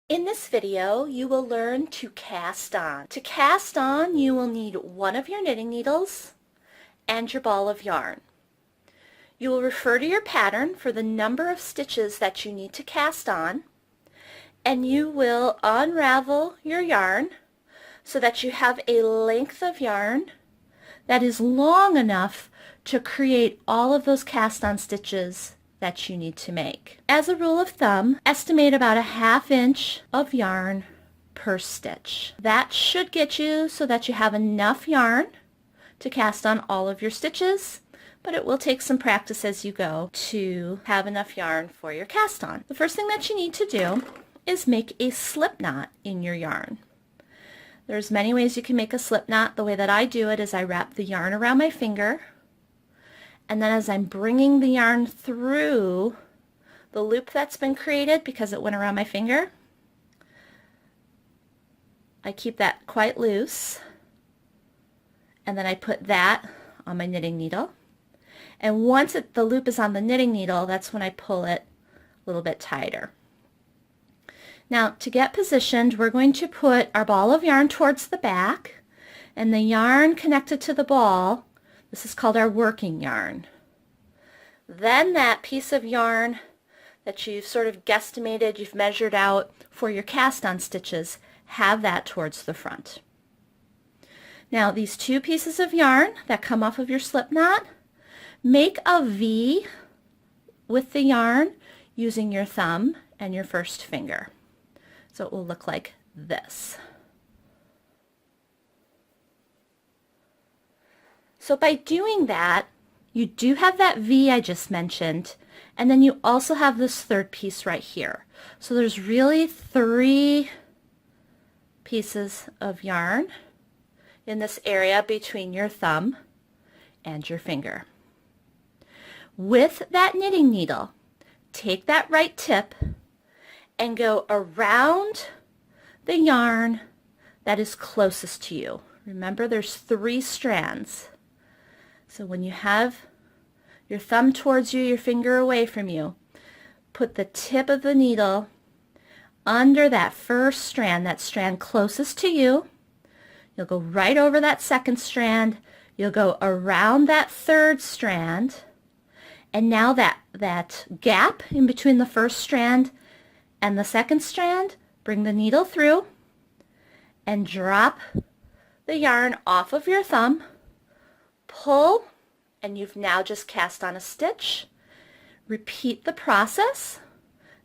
In this video, you will learn to cast on. To cast on, you will need one of your knitting needles and your ball of yarn. You will refer to your pattern for the number of stitches that you need to cast on, and you will unravel your yarn so that you have a length of yarn that is long enough to create all of those cast on stitches that you need to make. As a rule of thumb, estimate about a 1/2 inch of yarn per stitch. That should get you so that you have enough yarn to cast on all of your stitches, but it will take some practice as you go to have enough yarn for your cast on. The first thing that you need to do is make a slip knot in your yarn. There's many ways you can make a slip knot. The way that I do it is I wrap the yarn around my finger, and then as I'm bringing the yarn through the loop that's been created because it went around my finger, I keep that quite loose, and then I put that on my knitting needle. And once the loop is on the knitting needle, that's when I pull it a little bit tighter. Now, to get positioned, we're going to put our ball of yarn towards the back, and the yarn connected to the ball, this is called our working yarn. Then that piece of yarn that you've sort of guesstimated, you've measured out for your cast on stitches, have that towards the front. Now, these two pieces of yarn that come off of your slip knot, make a V with the yarn using your thumb and your first finger. So it will look like this. So by doing that, you do have that V I just mentioned, and then you also have this third piece right here. So there's really 3 pieces of yarn in this area between your thumb and your finger. With that knitting needle, take that right tip and go around the yarn that is closest to you. Remember, there's 3 strands. So when you have your thumb towards you, your finger away from you, put the tip of the needle under that first strand, that strand closest to you. You'll go right over that second strand. You'll go around that third strand. And now that gap in between the first strand and the second strand, bring the needle through and drop the yarn off of your thumb. Pull, and you've now just cast on a stitch. Repeat the process.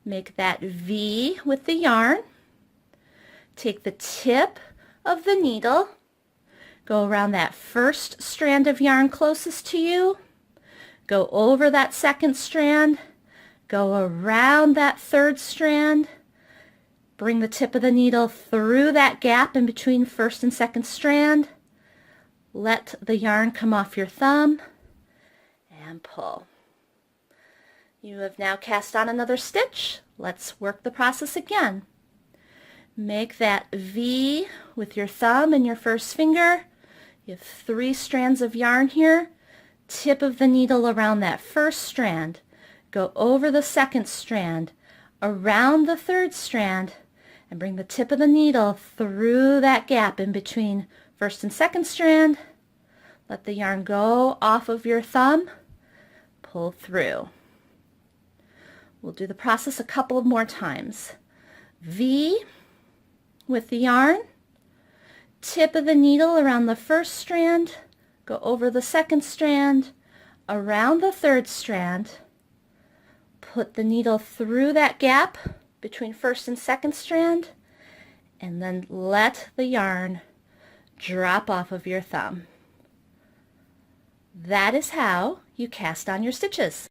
Make that V with the yarn. Take the tip of the needle, go around that first strand of yarn closest to you, go over that second strand, go around that third strand, bring the tip of the needle through that gap in between first and second strand, let the yarn come off your thumb, and pull. You have now cast on another stitch. Let's work the process again. Make that V with your thumb and your first finger. You have 3 strands of yarn here. Tip of the needle around that first strand. Go over the second strand, around the third strand, and bring the tip of the needle through that gap in between first and second strand. Let the yarn go off of your thumb. Pull through. We'll do the process a couple of more times. V with the yarn, tip of the needle around the first strand, go over the second strand, around the third strand, put the needle through that gap between first and second strand, and then let the yarn drop off of your thumb. That is how you cast on your stitches.